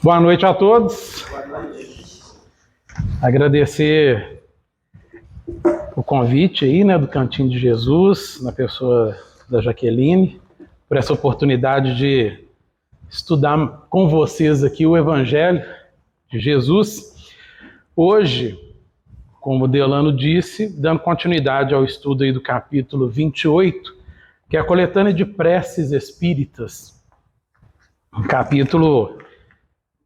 Boa noite a todos. Agradecer o convite aí, né, do Cantinho de Jesus, na pessoa da Jaqueline, por essa oportunidade de estudar com vocês aqui o Evangelho de Jesus. Hoje, como o Delano disse, dando continuidade ao estudo aí do capítulo 28, que é a coletânea de preces espíritas. Um capítulo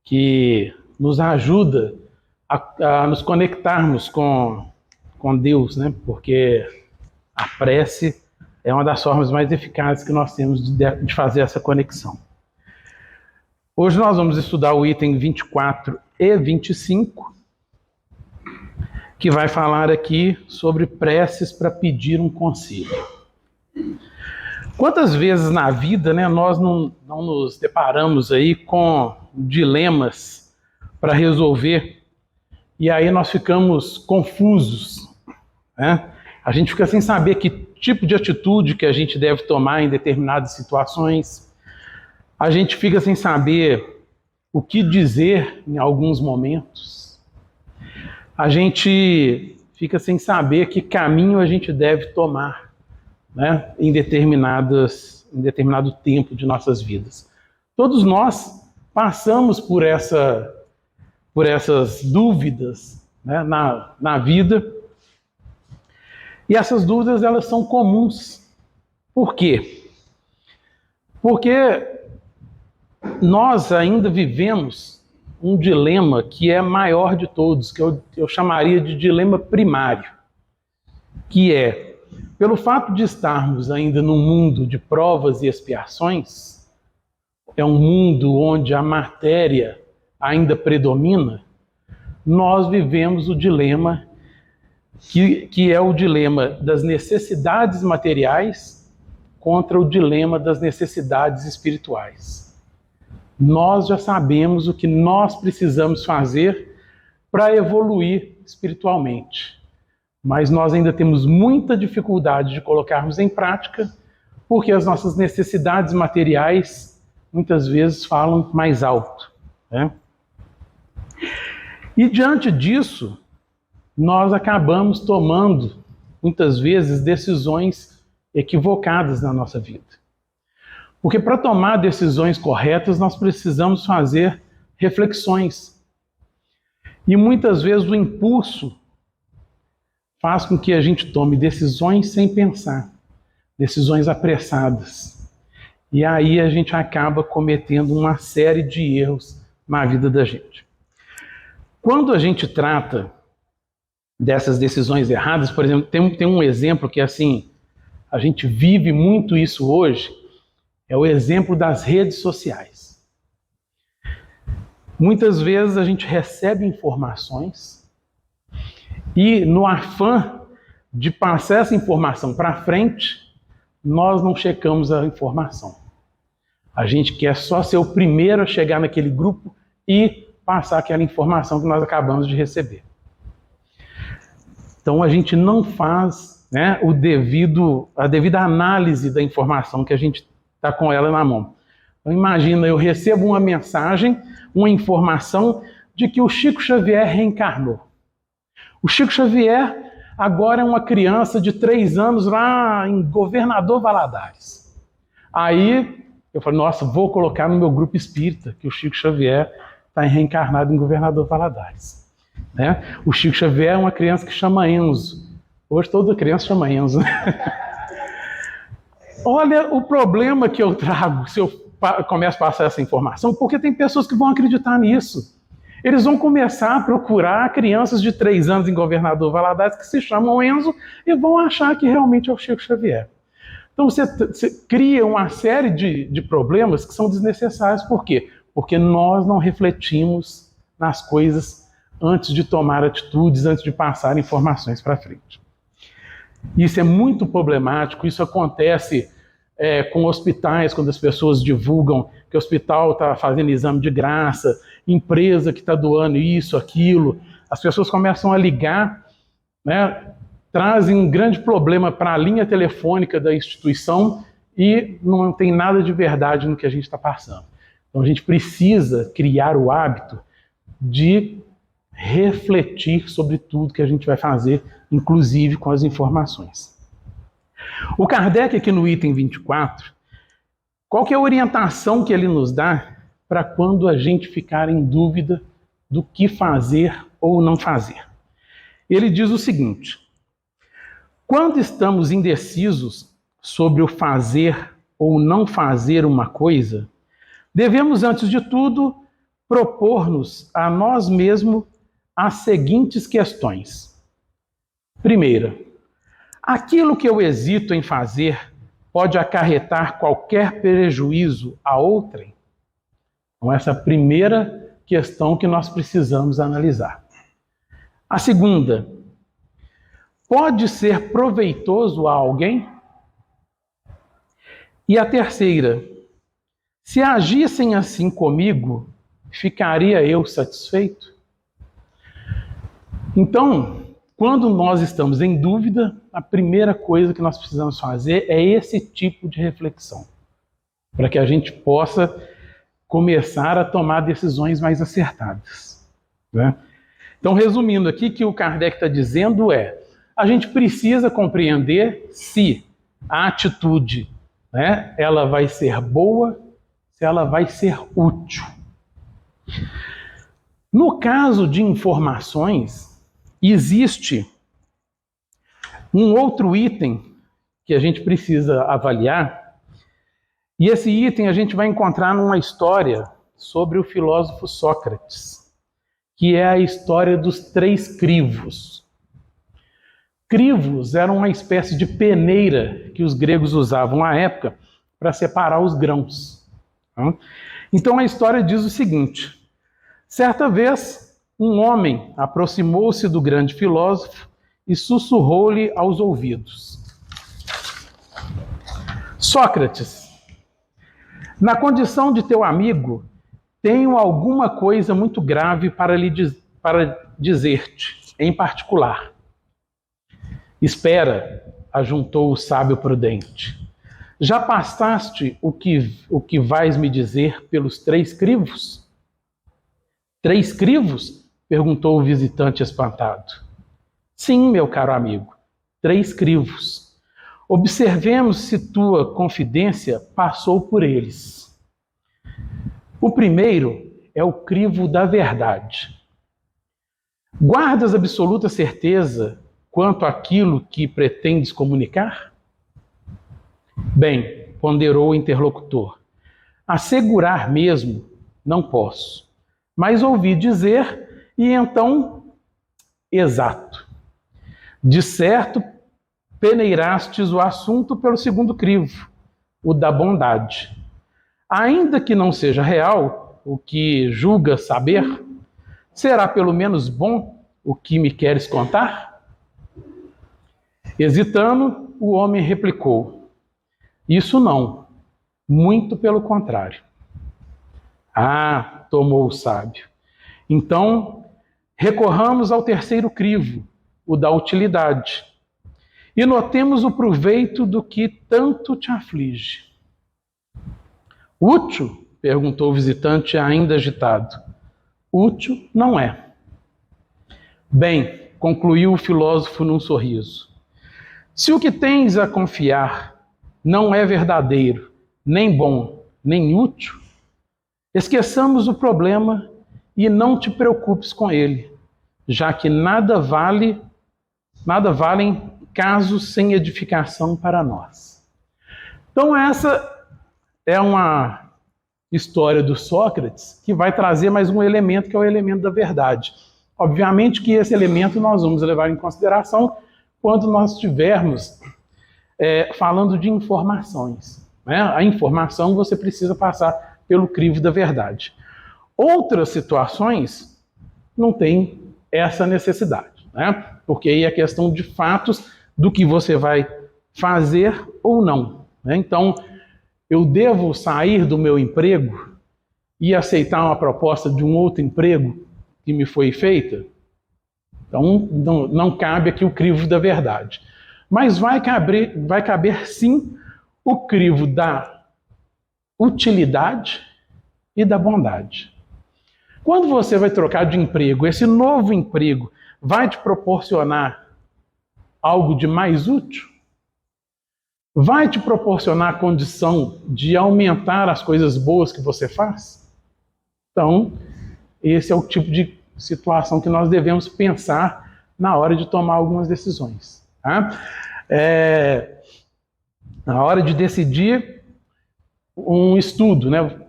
que nos ajuda a nos conectarmos com Deus, né? Porque a prece é uma das formas mais eficazes que nós temos de fazer essa conexão. Hoje nós vamos estudar o item 24 e 25, que vai falar aqui sobre preces para pedir um conselho. Quantas vezes na vida, né, nós não nos deparamos aí com dilemas para resolver e aí nós ficamos confusos, né? A gente fica sem saber que tipo de atitude que a gente deve tomar em determinadas situações. A gente fica sem saber o que dizer em alguns momentos. A gente fica sem saber que caminho a gente deve tomar, né, em determinado tempo de nossas vidas. Todos nós passamos por essas dúvidas, né, na vida, e essas dúvidas elas são comuns. Por quê? Porque nós ainda vivemos um dilema que é maior de todos, que eu chamaria de dilema primário, que é, pelo fato de estarmos ainda num mundo de provas e expiações, é um mundo onde a matéria ainda predomina, nós vivemos o dilema que é o dilema das necessidades materiais contra o dilema das necessidades espirituais. Nós já sabemos o que nós precisamos fazer para evoluir espiritualmente. Mas nós ainda temos muita dificuldade de colocarmos em prática, porque as nossas necessidades materiais muitas vezes falam mais alto, né? E diante disso, nós acabamos tomando, muitas vezes, decisões equivocadas na nossa vida. Porque para tomar decisões corretas, nós precisamos fazer reflexões. E muitas vezes o impulso faz com que a gente tome decisões sem pensar, decisões apressadas. E aí a gente acaba cometendo uma série de erros na vida da gente. Quando a gente trata dessas decisões erradas, por exemplo, tem um exemplo que assim, a gente vive muito isso hoje, é o exemplo das redes sociais. Muitas vezes a gente recebe informações e no afã de passar essa informação para frente, nós não checamos a informação. A gente quer só ser o primeiro a chegar naquele grupo e passar aquela informação que nós acabamos de receber. Então a gente não faz, né, a devida análise da informação que a gente está com ela na mão. Então imagina, eu recebo uma mensagem, uma informação de que o Chico Xavier reencarnou. O Chico Xavier agora é uma criança de 3 anos lá em Governador Valadares. Aí eu falei, nossa, vou colocar no meu grupo espírita que o Chico Xavier está reencarnado em Governador Valadares. Né? O Chico Xavier é uma criança que chama Enzo. Hoje toda criança chama Enzo. Olha o problema que eu trago se eu começo a passar essa informação, porque tem pessoas que vão acreditar nisso. Eles vão começar a procurar crianças de 3 anos em Governador Valadares que se chamam Enzo e vão achar que realmente é o Chico Xavier. Então você cria uma série de problemas que são desnecessários. Por quê? Porque nós não refletimos nas coisas antes de tomar atitudes, antes de passar informações para frente. Isso é muito problemático, isso acontece com hospitais, quando as pessoas divulgam que o hospital está fazendo exame de graça, empresa que está doando isso, aquilo, as pessoas começam a ligar, né, trazem um grande problema para a linha telefônica da instituição e não tem nada de verdade no que a gente está passando. Então a gente precisa criar o hábito de refletir sobre tudo que a gente vai fazer, inclusive com as informações. O Kardec, aqui no item 24, qual que é a orientação que ele nos dá para quando a gente ficar em dúvida do que fazer ou não fazer? Ele diz o seguinte: quando estamos indecisos sobre o fazer ou não fazer uma coisa, devemos, antes de tudo, propor-nos a nós mesmos as seguintes questões. Primeira, aquilo que eu hesito em fazer pode acarretar qualquer prejuízo a outrem? Então, essa é a primeira questão que nós precisamos analisar. A segunda, pode ser proveitoso a alguém? E a terceira, se agissem assim comigo, ficaria eu satisfeito? Então, quando nós estamos em dúvida, a primeira coisa que nós precisamos fazer é esse tipo de reflexão, para que a gente possa começar a tomar decisões mais acertadas, né? Então, resumindo aqui, o que o Kardec está dizendo é: a gente precisa compreender se a atitude, né, ela vai ser boa, se ela vai ser útil. No caso de informações, existe um outro item que a gente precisa avaliar, e esse item a gente vai encontrar numa história sobre o filósofo Sócrates, que é a história dos 3 crivos. Crivos eram uma espécie de peneira que os gregos usavam à época para separar os grãos. Então a história diz o seguinte: certa vez, um homem aproximou-se do grande filósofo e sussurrou-lhe aos ouvidos: Sócrates, na condição de teu amigo, tenho alguma coisa muito grave para dizer-te, em particular. Espera, ajuntou o sábio prudente. Já passaste o que vais me dizer pelos 3 crivos? 3 crivos? Perguntou o visitante espantado. Sim, meu caro amigo, 3 crivos. Observemos se tua confidência passou por eles. O primeiro é o crivo da verdade. Guardas absoluta certeza quanto àquilo que pretendes comunicar? Bem, ponderou o interlocutor, assegurar mesmo não posso, mas ouvi dizer e então, exato. De certo, peneirastes o assunto pelo segundo crivo, o da bondade. Ainda que não seja real o que julga saber, será pelo menos bom o que me queres contar? Hesitando, o homem replicou: isso não, muito pelo contrário. Ah, tomou o sábio. Então, recorramos ao terceiro crivo, o da utilidade, e notemos o proveito do que tanto te aflige. Útil? Perguntou o visitante, ainda agitado. Útil não é. Bem, concluiu o filósofo num sorriso, se o que tens a confiar não é verdadeiro, nem bom, nem útil, esqueçamos o problema e não te preocupes com ele, já que nada valem casos sem edificação para nós. Então essa é uma história do Sócrates que vai trazer mais um elemento, que é o elemento da verdade. Obviamente que esse elemento nós vamos levar em consideração quando nós estivermos falando de informações, né? A informação você precisa passar pelo crivo da verdade. Outras situações não tem essa necessidade, né? Porque aí é questão de fatos do que você vai fazer ou não, né? Então, eu devo sair do meu emprego e aceitar uma proposta de um outro emprego que me foi feita? Então, não cabe aqui o crivo da verdade. Mas vai caber sim o crivo da utilidade e da bondade. Quando você vai trocar de emprego, esse novo emprego vai te proporcionar algo de mais útil? Vai te proporcionar a condição de aumentar as coisas boas que você faz? Então, esse é o tipo de situação que nós devemos pensar na hora de tomar algumas decisões. Tá? Na hora de decidir um estudo, né?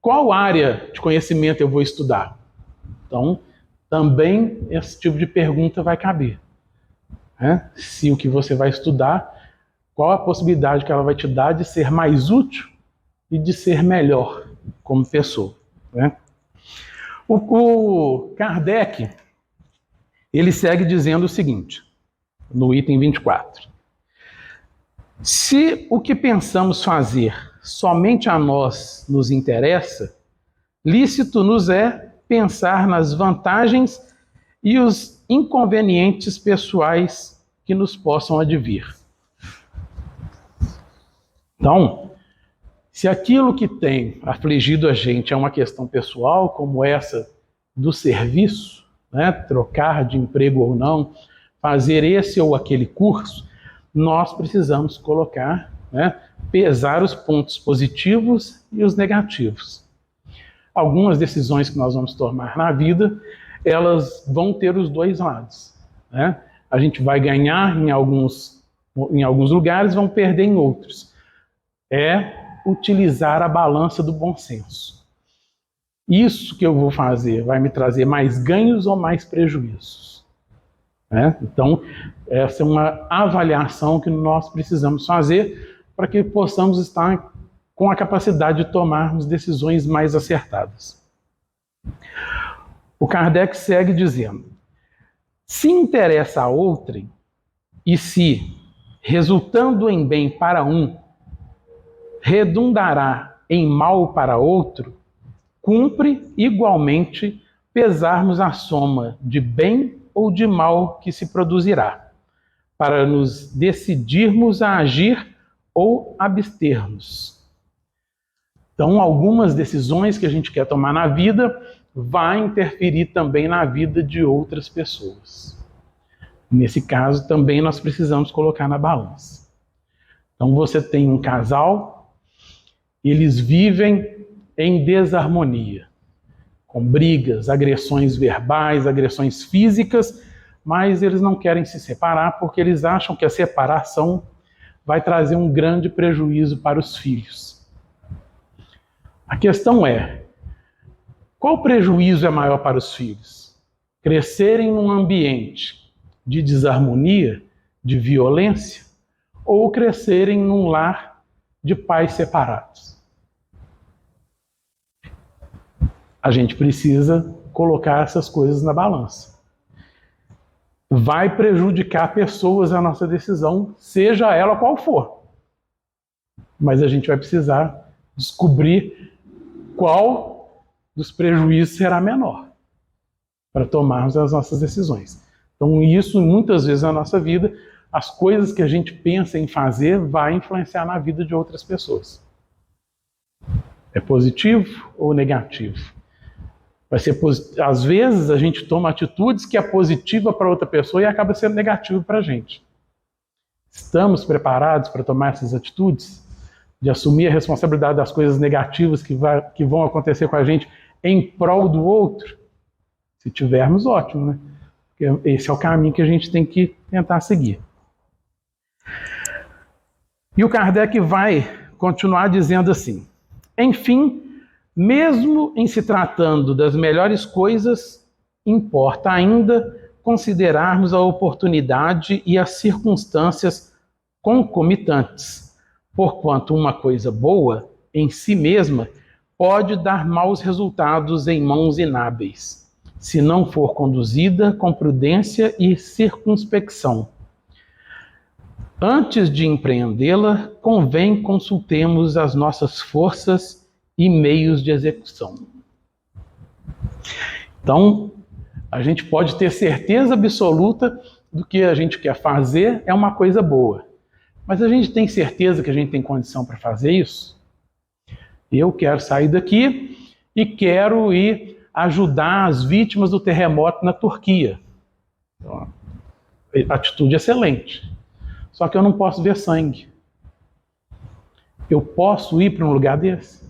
Qual área de conhecimento eu vou estudar? Então, também esse tipo de pergunta vai caber. Né? Se o que você vai estudar, qual a possibilidade que ela vai te dar de ser mais útil e de ser melhor como pessoa. Né? O Kardec, ele segue dizendo o seguinte, no item 24. Se o que pensamos fazer somente a nós nos interessa, lícito nos é pensar nas vantagens e os inconvenientes pessoais que nos possam advir. Então, se aquilo que tem afligido a gente é uma questão pessoal, como essa do serviço, né, trocar de emprego ou não, fazer esse ou aquele curso, nós precisamos colocar, né, pesar os pontos positivos e os negativos. Algumas decisões que nós vamos tomar na vida, elas vão ter os dois lados. Né? A gente vai ganhar em alguns lugares, vão perder em outros. É utilizar a balança do bom senso. Isso que eu vou fazer vai me trazer mais ganhos ou mais prejuízos? Né? Então, essa é uma avaliação que nós precisamos fazer para que possamos estar com a capacidade de tomarmos decisões mais acertadas. O Kardec segue dizendo, se interessa a outrem, e se, resultando em bem para um, redundará em mal para outro, cumpre igualmente pesarmos a soma de bem ou de mal que se produzirá, para nos decidirmos a agir ou abstermos. Então, algumas decisões que a gente quer tomar na vida vai interferir também na vida de outras pessoas. Nesse caso, também nós precisamos colocar na balança. Então, você tem um casal, eles vivem em desarmonia, com brigas, agressões verbais, agressões físicas, mas eles não querem se separar porque eles acham que a separação vai trazer um grande prejuízo para os filhos. A questão é, qual prejuízo é maior para os filhos? Crescerem num ambiente de desarmonia, de violência, ou crescerem num lar de pais separados? A gente precisa colocar essas coisas na balança. Vai prejudicar pessoas a nossa decisão, seja ela qual for. Mas a gente vai precisar descobrir qual dos prejuízos será menor para tomarmos as nossas decisões. Então isso, muitas vezes na nossa vida, as coisas que a gente pensa em fazer vai influenciar na vida de outras pessoas. É positivo ou negativo? Vai ser às vezes a gente toma atitudes que é positiva para outra pessoa e acaba sendo negativo para a gente. Estamos preparados para tomar essas atitudes? De assumir a responsabilidade das coisas negativas que vão acontecer com a gente em prol do outro? Se tivermos, ótimo, né? Porque esse é o caminho que a gente tem que tentar seguir. E o Kardec vai continuar dizendo assim, enfim, mesmo em se tratando das melhores coisas, importa ainda considerarmos a oportunidade e as circunstâncias concomitantes, porquanto uma coisa boa, em si mesma, pode dar maus resultados em mãos inábeis, se não for conduzida com prudência e circunspecção. Antes de empreendê-la, convém consultemos as nossas forças e meios de execução. Então, a gente pode ter certeza absoluta do que a gente quer fazer é uma coisa boa. Mas a gente tem certeza que a gente tem condição para fazer isso? Eu quero sair daqui e quero ir ajudar as vítimas do terremoto na Turquia. Então, atitude excelente. Só que eu não posso ver sangue. Eu posso ir para um lugar desse?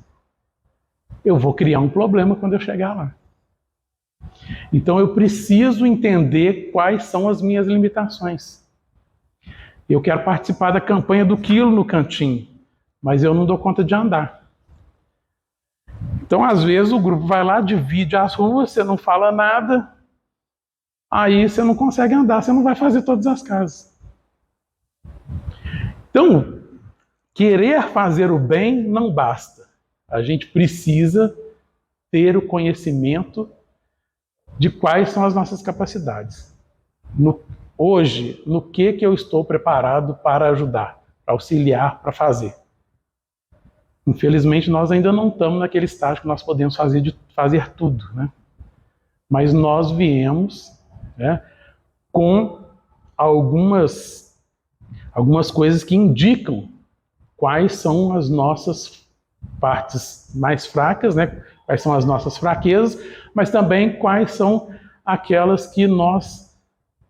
Eu vou criar um problema quando eu chegar lá. Então eu preciso entender quais são as minhas limitações. Eu quero participar da campanha do quilo no cantinho, mas eu não dou conta de andar. Então, às vezes, o grupo vai lá, divide as ruas, você não fala nada, aí você não consegue andar, você não vai fazer todas as casas. Então, querer fazer o bem não basta. A gente precisa ter o conhecimento de quais são as nossas capacidades. Hoje, no que eu estou preparado para ajudar, para auxiliar, para fazer. Infelizmente, nós ainda não estamos naquele estágio que nós podemos fazer tudo, né? Mas nós viemos, né, com algumas coisas que indicam quais são as nossas partes mais fracas, né? Quais são as nossas fraquezas, mas também quais são aquelas que nós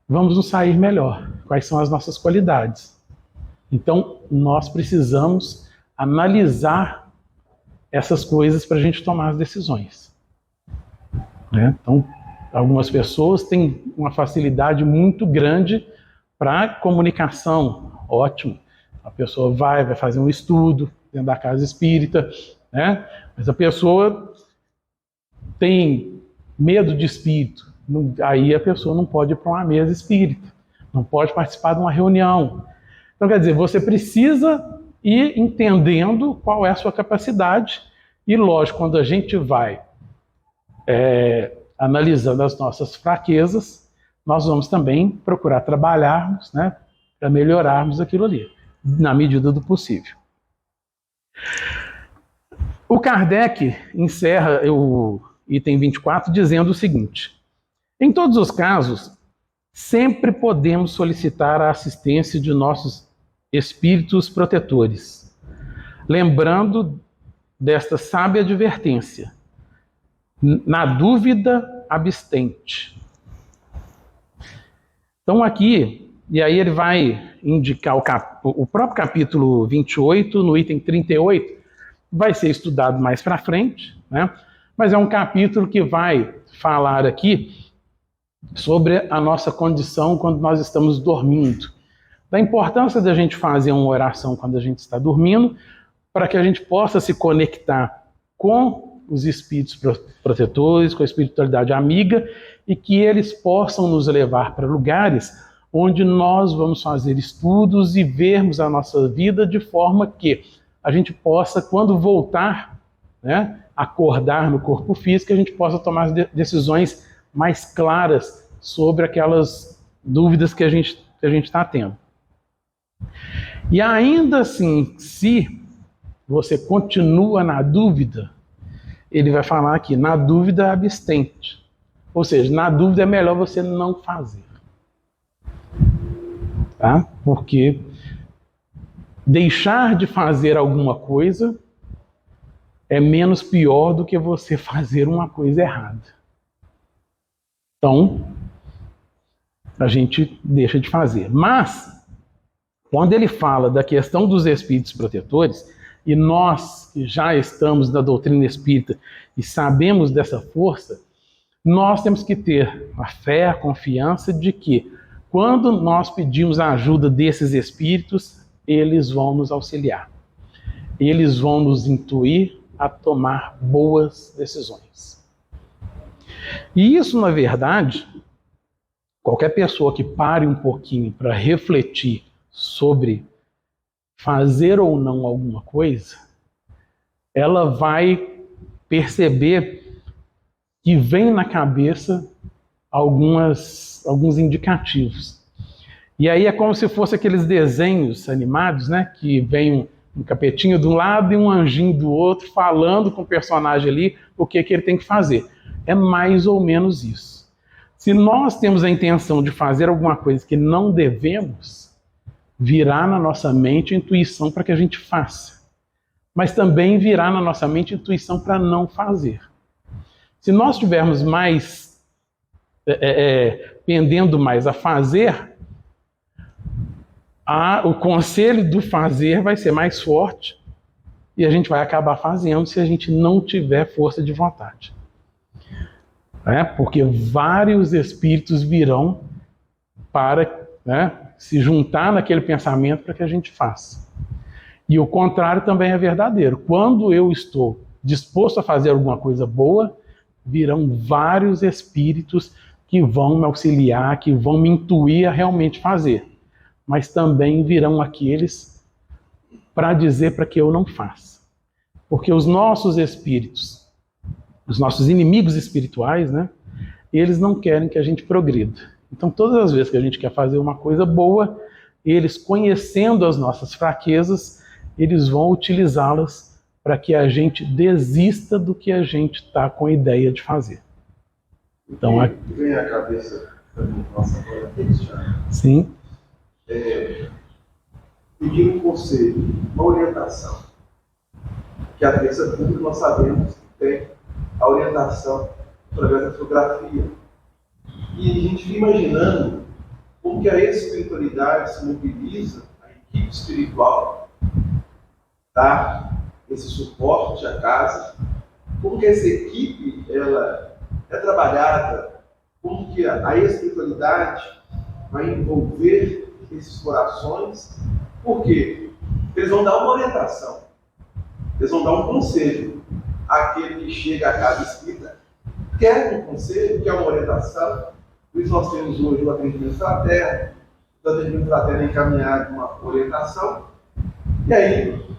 vamos nos sair melhor, quais são as nossas qualidades. Então, nós precisamos analisar essas coisas para a gente tomar as decisões. Né? Então, algumas pessoas têm uma facilidade muito grande para comunicação. Ótimo. A pessoa vai fazer um estudo dentro da casa espírita, né? Mas a pessoa tem medo de espírito. Aí a pessoa não pode ir para uma mesa espírita, não pode participar de uma reunião. Então, quer dizer, você precisa ir entendendo qual é a sua capacidade e, lógico, quando a gente vai analisando as nossas fraquezas, nós vamos também procurar trabalharmos, né, para melhorarmos aquilo ali, na medida do possível. O Kardec encerra o item 24 dizendo o seguinte: em todos os casos, sempre podemos solicitar a assistência de nossos espíritos protetores, lembrando desta sábia advertência: na dúvida, abstente. Então aqui, e aí ele vai indicar o próprio capítulo 28, no item 38, vai ser estudado mais para frente, né? Mas é um capítulo que vai falar aqui sobre a nossa condição quando nós estamos dormindo. Da importância da gente fazer uma oração quando a gente está dormindo, para que a gente possa se conectar com os espíritos protetores, com a espiritualidade amiga, e que eles possam nos levar para lugares onde nós vamos fazer estudos e vermos a nossa vida de forma que a gente possa, quando voltar, né, acordar no corpo físico, a gente possa tomar decisões mais claras sobre aquelas dúvidas que a gente está tendo. E ainda assim, se você continua na dúvida, ele vai falar aqui, na dúvida, abstente. Ou seja, na dúvida é melhor você não fazer. Tá? Porque deixar de fazer alguma coisa é menos pior do que você fazer uma coisa errada. Então, a gente deixa de fazer. Mas, quando ele fala da questão dos espíritos protetores, e nós que já estamos na doutrina espírita e sabemos dessa força, nós temos que ter a fé, a confiança de que, quando nós pedimos a ajuda desses espíritos, eles vão nos auxiliar. Eles vão nos intuir a tomar boas decisões. E isso, na verdade, qualquer pessoa que pare um pouquinho para refletir sobre fazer ou não alguma coisa, ela vai perceber que vem na cabeça alguns indicativos. E aí é como se fosse aqueles desenhos animados, né, que vem um capetinho de um lado e um anjinho do outro, falando com o personagem ali o que ele tem que fazer. É mais ou menos isso. Se nós temos a intenção de fazer alguma coisa que não devemos, virá na nossa mente a intuição para que a gente faça, mas também virá na nossa mente a intuição para não fazer. Se nós tivermos mais, pendendo mais a fazer, o conselho do fazer vai ser mais forte e a gente vai acabar fazendo se a gente não tiver força de vontade. Porque vários espíritos virão para se juntar naquele pensamento para que a gente faça. E o contrário também é verdadeiro. Quando eu estou disposto a fazer alguma coisa boa, virão vários espíritos que vão me auxiliar, que vão me intuir a realmente fazer. Mas também virão aqueles para dizer para que eu não faça. Porque os nossos espíritos, os nossos inimigos espirituais, eles não querem que a gente progrida. Então, todas as vezes que a gente quer fazer uma coisa boa, eles, conhecendo as nossas fraquezas, eles vão utilizá-las para que a gente desista do que a gente está com a ideia de fazer. Então, vem à cabeça também, nossa agora, sim. Pedir um conselho, uma orientação. Que a terça pública nós sabemos que tem a orientação através da fotografia. E a gente fica imaginando como que a espiritualidade se mobiliza, a equipe espiritual, dá esse suporte à casa, como que essa equipe ela é trabalhada, como que a espiritualidade vai envolver esses corações. Por quê? Eles vão dar uma orientação, eles vão dar um conselho àquele que chega à casa espírita, quer um conselho, quer uma orientação. Por isso nós temos hoje o atendimento fraterno, o atendimento fraterno encaminhado uma orientação, e aí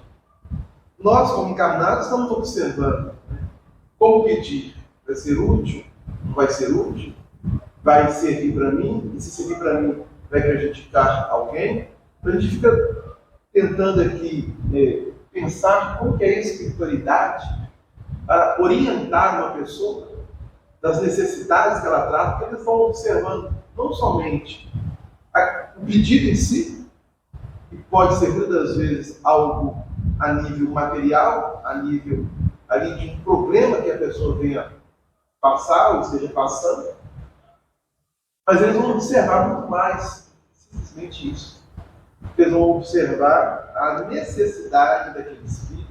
nós, como encarnados, estamos observando como pedir. Vai ser útil? Não vai ser útil? Vai servir para mim? E se servir para mim, vai prejudicar alguém? Então a gente fica tentando aqui pensar como que é a espiritualidade para orientar uma pessoa das necessidades que ela trata, porque eles estão observando não somente o pedido em si, que pode ser muitas vezes algo a nível material, a nível ali de um problema que a pessoa venha passar ou esteja passando, mas eles vão observar muito mais, simplesmente isso. Eles vão observar a necessidade daquele espírito,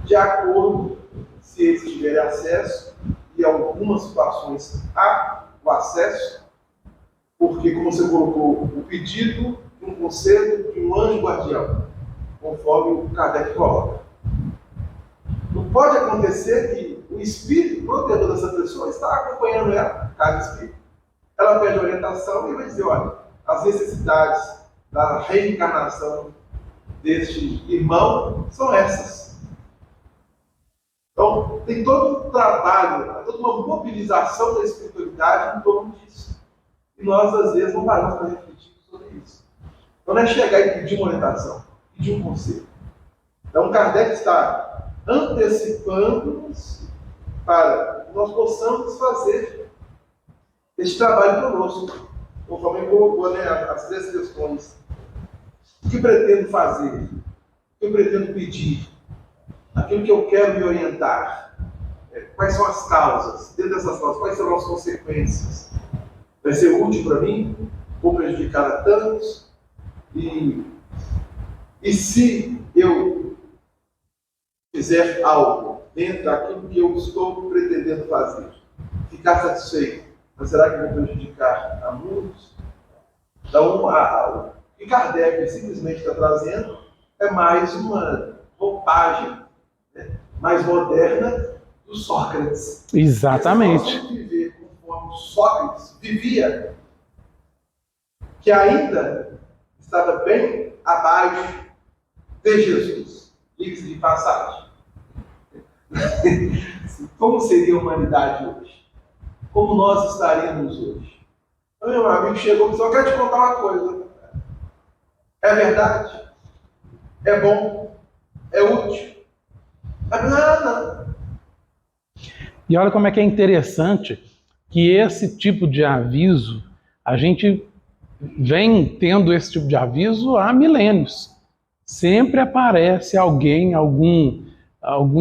de acordo se eles tiverem acesso, e em algumas situações há o acesso, porque, como você colocou, o pedido de um conselho de um anjo guardião, conforme o Kardec coloca. Não pode acontecer que o espírito protetor dessa pessoa está acompanhando ela, cada espírito. Ela pede orientação e vai dizer, olha, as necessidades da reencarnação deste irmão são essas. Então, tem todo um trabalho, toda uma mobilização da espiritualidade em torno disso. E nós, às vezes, não paramos para refletir sobre isso. Então, não é chegar e pedir uma orientação, pedir um conselho. Então, Kardec está antecipando-nos para que nós possamos fazer este trabalho conosco. Conforme colocou, as três questões. O que pretendo fazer? O que eu pretendo pedir? Aquilo que eu quero me orientar. Quais são as causas? Dentro dessas causas, quais serão as consequências? Vai ser útil para mim? Vou prejudicar a tantos? E se eu fizer algo dentro daquilo que eu estou pretendendo fazer, ficar satisfeito, mas será que eu vou prejudicar a muitos? Então, o que Kardec simplesmente está trazendo é mais uma roupagem mais moderna do Sócrates. Exatamente. Se nós vamos viver conforme Sócrates vivia, que ainda estava bem abaixo de Jesus, diga-se de passagem. Como seria a humanidade hoje? Como nós estaríamos hoje? Então, meu amigo chegou e disse, eu quero te contar uma coisa. É verdade? É bom? É útil? Não. E olha como é que é interessante que esse tipo de aviso a gente vem tendo esse tipo de aviso há milênios. Sempre aparece alguém, algum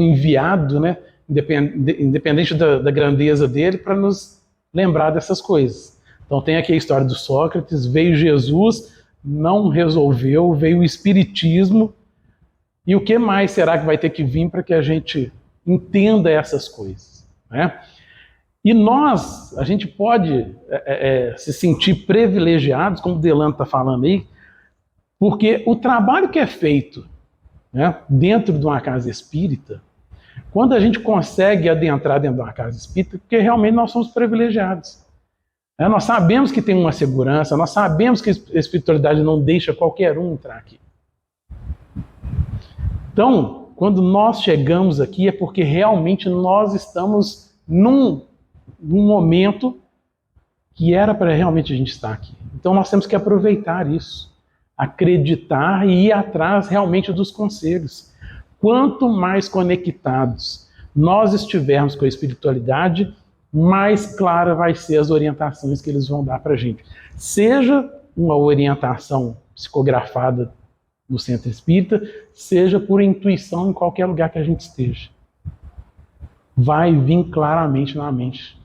enviado, né, independente da grandeza dele, para nos lembrar dessas coisas. Então tem aqui a história do Sócrates, veio Jesus, não resolveu, veio o Espiritismo, e o que mais será que vai ter que vir para que a gente entenda essas coisas, né? E a gente pode se sentir privilegiados, como o Delano está falando aí, porque o trabalho que é feito, né, dentro de uma casa espírita, quando a gente consegue adentrar dentro de uma casa espírita, porque realmente nós somos privilegiados. Nós sabemos que tem uma segurança, nós sabemos que a espiritualidade não deixa qualquer um entrar aqui. Então, quando nós chegamos aqui é porque realmente nós estamos num momento que era para realmente a gente estar aqui. Então nós temos que aproveitar isso, acreditar e ir atrás realmente dos conselhos. Quanto mais conectados nós estivermos com a espiritualidade, mais clara vai ser as orientações que eles vão dar para a gente. Seja uma orientação psicografada no centro espírita, seja por intuição em qualquer lugar que a gente esteja. Vai vir claramente na mente.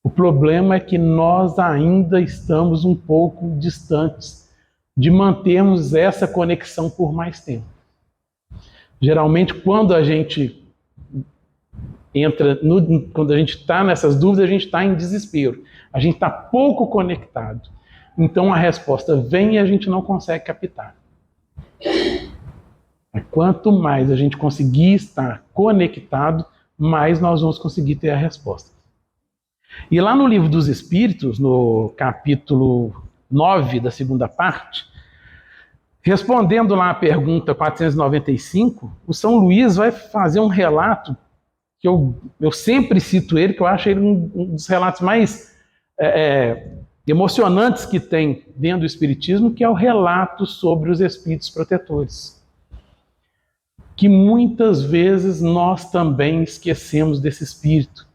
O problema é que nós ainda estamos um pouco distantes de mantermos essa conexão por mais tempo. Geralmente, quando a gente quando a gente está nessas dúvidas, a gente está em desespero. A gente está pouco conectado. Então a resposta vem e a gente não consegue captar. Quanto mais a gente conseguir estar conectado, mais nós vamos conseguir ter a resposta. E lá no Livro dos Espíritos, no capítulo 9 da segunda parte, respondendo lá a pergunta 495, o São Luís vai fazer um relato que eu sempre cito ele, que eu acho ele um dos relatos mais emocionantes que tem dentro do Espiritismo, que é o relato sobre os espíritos protetores. Que muitas vezes nós também esquecemos desse espírito,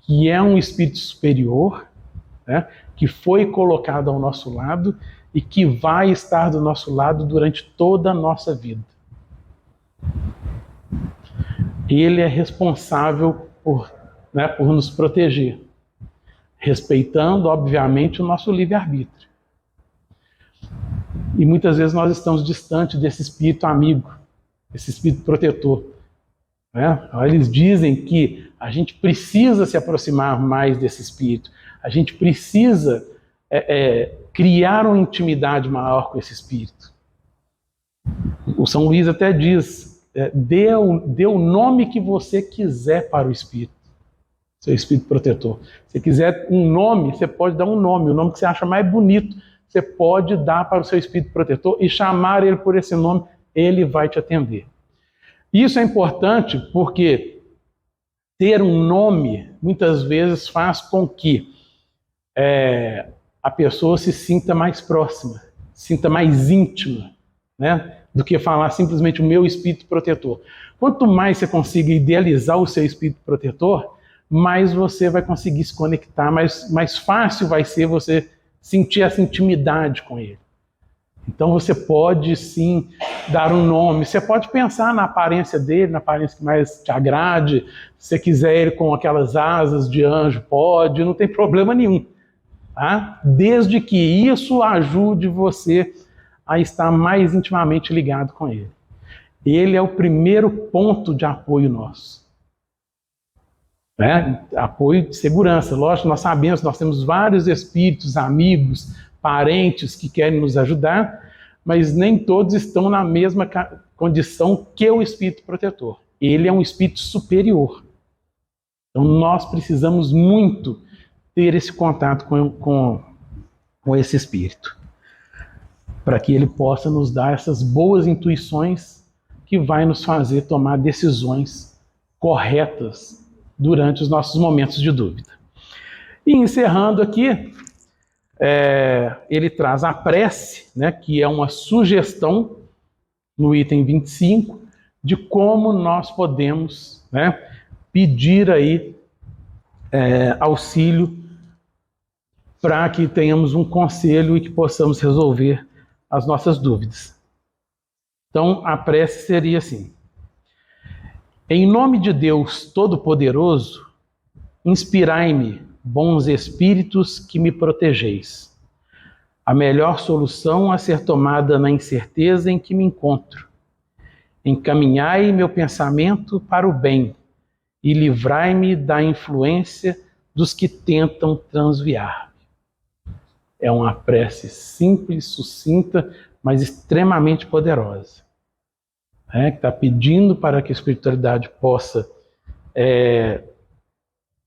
que é um espírito superior, né, que foi colocado ao nosso lado e que vai estar do nosso lado durante toda a nossa vida. Ele é responsável por nos proteger, respeitando, obviamente, o nosso livre-arbítrio. E muitas vezes nós estamos distantes desse espírito amigo, esse espírito protetor. Eles dizem que a gente precisa se aproximar mais desse espírito, a gente precisa criar uma intimidade maior com esse espírito. O São Luís até diz, dê o nome que você quiser para o espírito, seu espírito protetor. Se quiser um nome, você pode dar um nome, o nome que você acha mais bonito, você pode dar para o seu espírito protetor e chamar ele por esse nome, ele vai te atender. Isso é importante porque ter um nome muitas vezes faz com que a pessoa se sinta mais próxima, se sinta mais íntima, né, do que falar simplesmente o meu espírito protetor. Quanto mais você consiga idealizar o seu espírito protetor, mais você vai conseguir se conectar, mais fácil vai ser você sentir essa intimidade com ele. Então você pode sim dar um nome, você pode pensar na aparência dele, na aparência que mais te agrade. Se você quiser ele com aquelas asas de anjo, pode, não tem problema nenhum. Tá? Desde que isso ajude você a estar mais intimamente ligado com ele. Ele é o primeiro ponto de apoio nosso. Apoio de segurança. Lógico, nós sabemos, nós temos vários espíritos, amigos, parentes que querem nos ajudar, mas nem todos estão na mesma condição que o espírito protetor. Ele é um espírito superior. Então nós precisamos muito ter esse contato com esse espírito, para que ele possa nos dar essas boas intuições que vai nos fazer tomar decisões corretas durante os nossos momentos de dúvida. E encerrando aqui, ele traz a prece, né, que é uma sugestão, no item 25, de como nós podemos, né, pedir aí auxílio para que tenhamos um conselho e que possamos resolver as nossas dúvidas. Então, a prece seria assim: em nome de Deus Todo-Poderoso, inspirai-me, bons espíritos, que me protegeis. A melhor solução a ser tomada na incerteza em que me encontro. Encaminhai meu pensamento para o bem e livrai-me da influência dos que tentam transviar. É uma prece simples, sucinta, mas extremamente poderosa. Que está pedindo para que a espiritualidade possa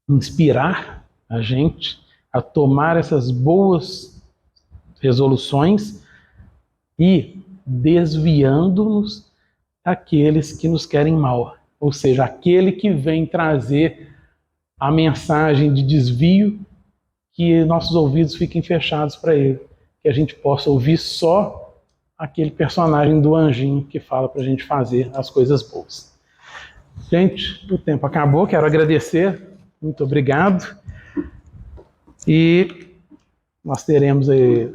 inspirar a gente a tomar essas boas resoluções e desviando-nos daqueles que nos querem mal. Ou seja, aquele que vem trazer a mensagem de desvio, que nossos ouvidos fiquem fechados para ele, que a gente possa ouvir só aquele personagem do anjinho que fala para a gente fazer as coisas boas. Gente, o tempo acabou, quero agradecer, muito obrigado, e nós teremos aí